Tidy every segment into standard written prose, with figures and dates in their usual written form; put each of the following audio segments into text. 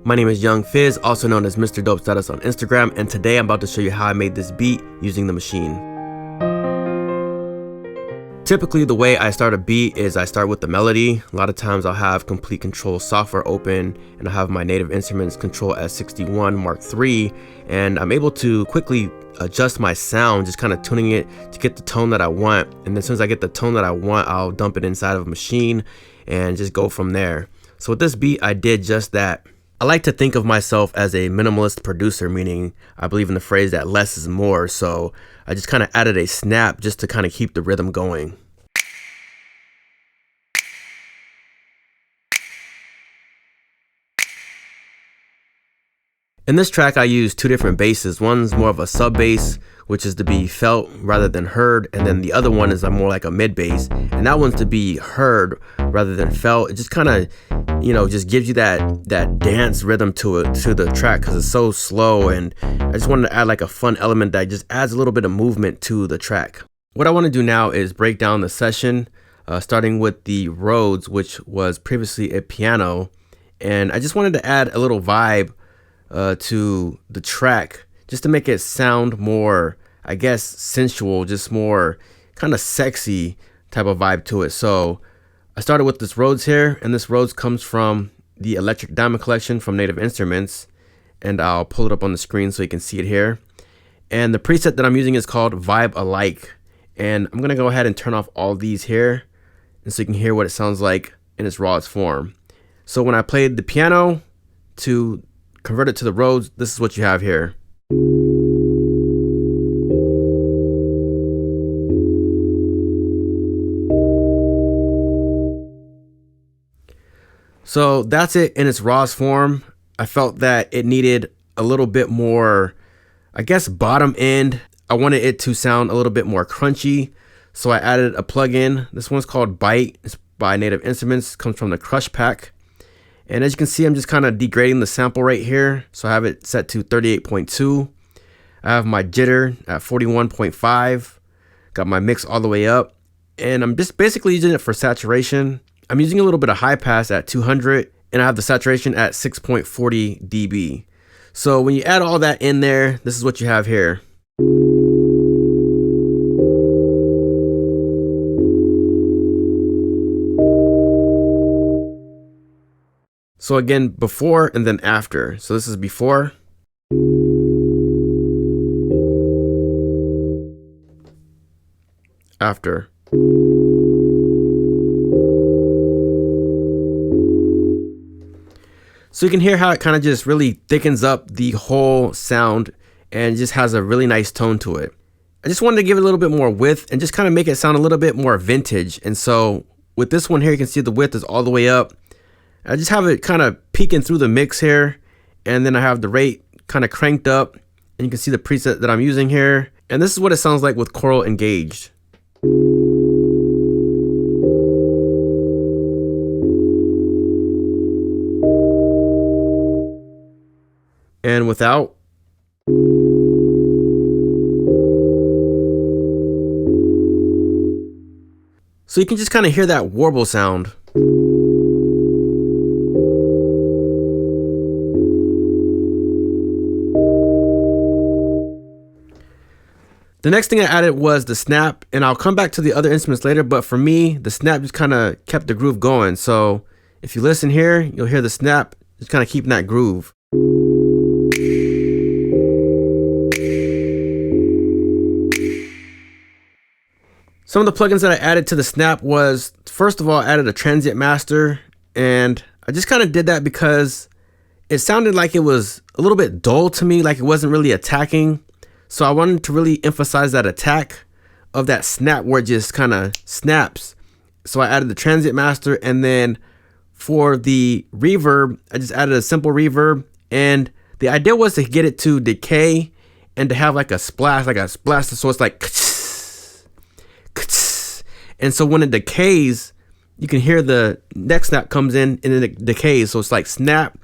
My name is Young Fizz, also known as Mr. Dope Status on Instagram, and today I'm about to show you how I made this beat using the Maschine. Typically, the way I start a beat is I start with the melody. A lot of times I'll have Complete Control software open, and I'll have my Native Instruments Control S61 Mark III, and I'm able to quickly adjust my sound, just kind of tuning it to get the tone that I want. And then as soon as I get the tone that I want, I'll dump it inside of a Maschine and just go from there. So with this beat, I did just that. I like to think of myself as a minimalist producer, meaning I believe in the phrase that less is more. So I just kind of added a snap just to kind of keep the rhythm going. In this track, I use two different basses. One's more of a sub bass, which is to be felt rather than heard, and then the other one is more like a mid bass, and that one's to be heard rather than felt. It just kind of, just gives you that dance rhythm to it, to the track, because it's so slow, and I just wanted to add like a fun element that just adds a little bit of movement to the track. What I want to do now is break down the session, starting with the Rhodes, which was previously a piano, and I just wanted to add a little vibe to the track, just to make it sound more, I guess, sensual, just more kind of sexy type of vibe to it. So I started with this Rhodes here, and this Rhodes comes from the Electric Diamond Collection from Native Instruments, and I'll pull it up on the screen so you can see it here. And the preset that I'm using is called Vibe Alike, and I'm gonna go ahead and turn off all these here, and so you can hear what it sounds like in its rawest form. So when I played the piano to convert it to the Rhodes, this is what you have here. So that's it in its rawest form. I felt that it needed a little bit more, I guess, bottom end. I wanted it to sound a little bit more crunchy, so I added a plugin. This one's called Bite. It's by Native Instruments. It comes from the Crush Pack. And as you can see, I'm just kind of degrading the sample rate here. So I have it set to 38.2. I have my jitter at 41.5. Got my mix all the way up. And I'm just basically using it for saturation. I'm using a little bit of high pass at 200. And I have the saturation at 6.40 dB. So when you add all that in there, this is what you have here. So again, before and then after. So this is before. After. So you can hear how it kind of just really thickens up the whole sound and just has a really nice tone to it. I just wanted to give it a little bit more width and just kind of make it sound a little bit more vintage. And so with this one here, you can see the width is all the way up. I just have it kind of peeking through the mix here, and then I have the rate kind of cranked up, and you can see the preset that I'm using here. And this is what it sounds like with Choral engaged. And without. So you can just kind of hear that warble sound. The next thing I added was the snap, and I'll come back to the other instruments later, but for me, the snap just kind of kept the groove going. So if you listen here, you'll hear the snap just kind of keeping that groove. Some of the plugins that I added to the snap was, first of all, I added a Transient master, and I just kind of did that because it sounded like it was a little bit dull to me, like it wasn't really attacking. So I wanted to really emphasize that attack of that snap where it just kind of snaps. So I added the Transient master, and then for the reverb, I just added a simple reverb. And the idea was to get it to decay and to have like a splash, so it's like, and so when it decays, you can hear the next snap comes in and then it decays. So it's like snap,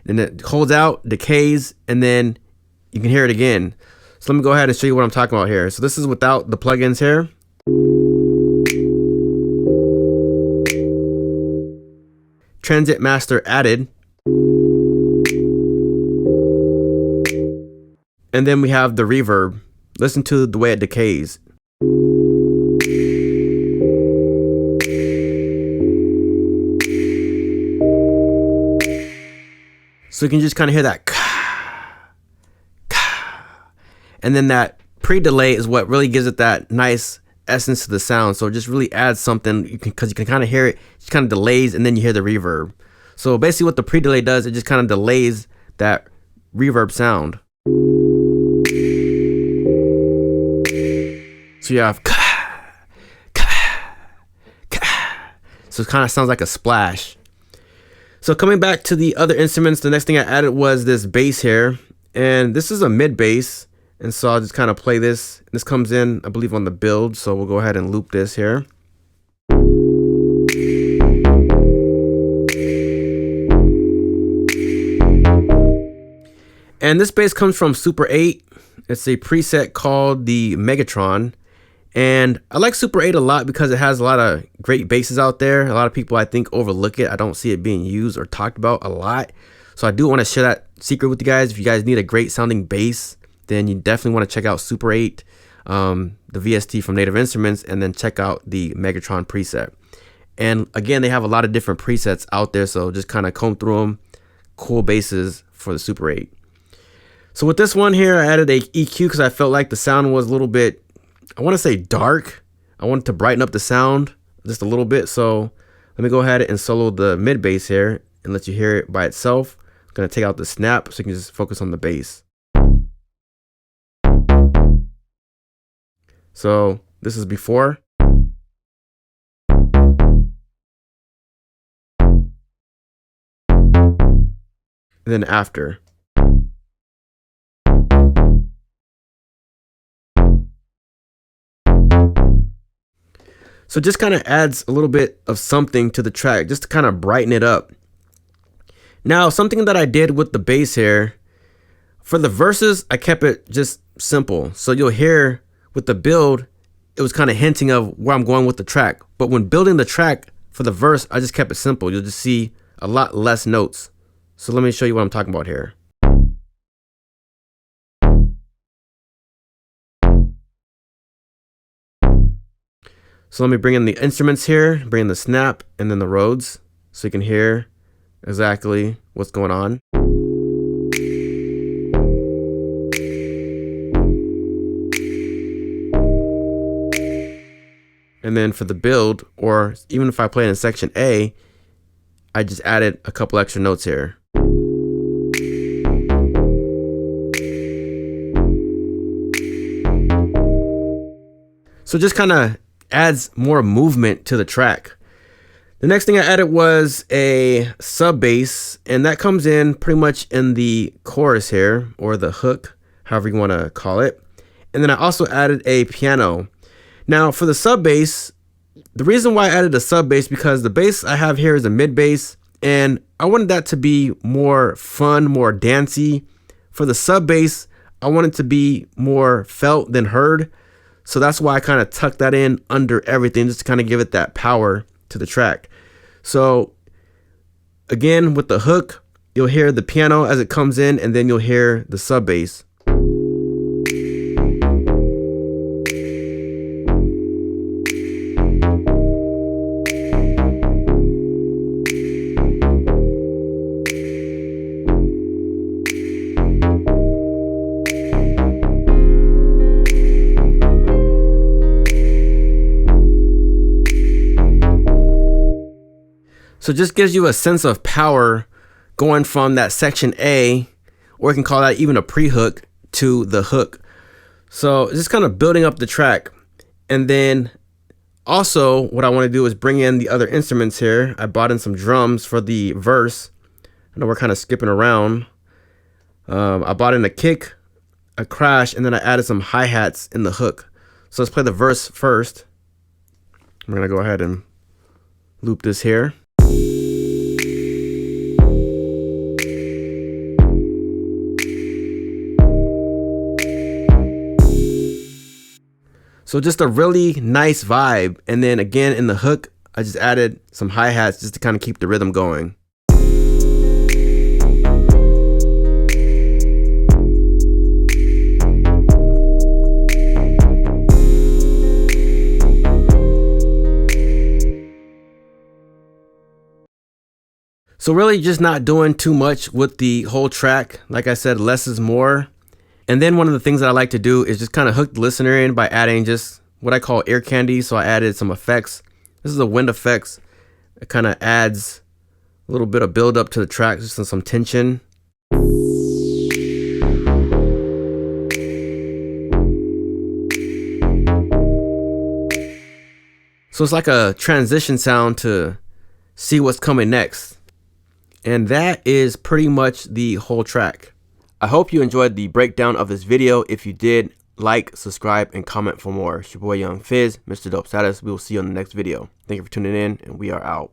and it holds out, decays, and then you can hear it again. So let me go ahead and show you what I'm talking about here. So this is without the plugins here. Transient master added. And then we have the reverb. Listen to the way it decays. So you can just kind of hear that. And then that pre-delay is what really gives it that nice essence to the sound. So it just really adds something, because you can kind of hear it. It kind of delays, and then you hear the reverb. So basically what the pre-delay does, it just kind of delays that reverb sound. So you have, so it kind of sounds like a splash. So coming back to the other instruments, the next thing I added was this bass here, and this is a mid bass. And so I'll just kind of play this. This comes in, I believe, on the build. So we'll go ahead and loop this here. And this bass comes from Super 8. It's a preset called the Megatron. And I like Super 8 a lot because it has a lot of great basses out there. A lot of people, I think, overlook it. I don't see it being used or talked about a lot. So I do want to share that secret with you guys. If you guys need a great sounding bass, then you definitely want to check out Super 8, the VST from Native Instruments, and then check out the Megatron preset. And again, they have a lot of different presets out there, so just kind of comb through them. Cool basses for the Super 8. So with this one here, I added a EQ because I felt like the sound was a little bit, I want to say dark. I wanted to brighten up the sound just a little bit. So let me go ahead and solo the mid bass here and let you hear it by itself. I'm going to take out the snap so you can just focus on the bass. So this is before. And then after. So just kind of adds a little bit of something to the track, just to kind of brighten it up. Now, something that I did with the bass here, for the verses, I kept it just simple. So you'll hear with the build, it was kind of hinting of where I'm going with the track. But when building the track for the verse, I just kept it simple. You'll just see a lot less notes. So let me show you what I'm talking about here. So let me bring in the instruments here, bring in the snap and then the Rhodes so you can hear exactly what's going on. And then for the build, or even if I play it in section A, I just added a couple extra notes here. So just kind of adds more movement to the track. The next thing I added was a sub bass, and that comes in pretty much in the chorus here, or the hook, however you want to call it. And then I also added a piano. Now for the sub bass, the reason why I added a sub bass, because the bass I have here is a mid bass, and I wanted that to be more fun, more dancey. For the sub bass, I wanted to be more felt than heard. So that's why I kind of tucked that in under everything, just to kind of give it that power to the track. So again, with the hook, you'll hear the piano as it comes in, and then you'll hear the sub bass. So it just gives you a sense of power going from that section A, or you can call that even a pre-hook, to the hook. So just kind of building up the track. And then also what I want to do is bring in the other instruments here. I brought in some drums for the verse. I know we're kind of skipping around. I brought in a kick, a crash, and then I added some hi-hats in the hook. So let's play the verse first. I'm going to go ahead and loop this here. So just a really nice vibe. And then again in the hook, I just added some hi-hats just to kind of keep the rhythm going. So really just not doing too much with the whole track. Like I said, less is more. And then one of the things that I like to do is just kind of hook the listener in by adding just what I call ear candy. So I added some effects. This is a wind effects. It kind of adds a little bit of build up to the track, just some tension. So it's like a transition sound to see what's coming next. And that is pretty much the whole track. I hope you enjoyed the breakdown of this video. If you did, like, subscribe, and comment for more. It's your boy Young Fizz, Mr. Dope Status. We will see you on the next video. Thank you for tuning in, and we are out.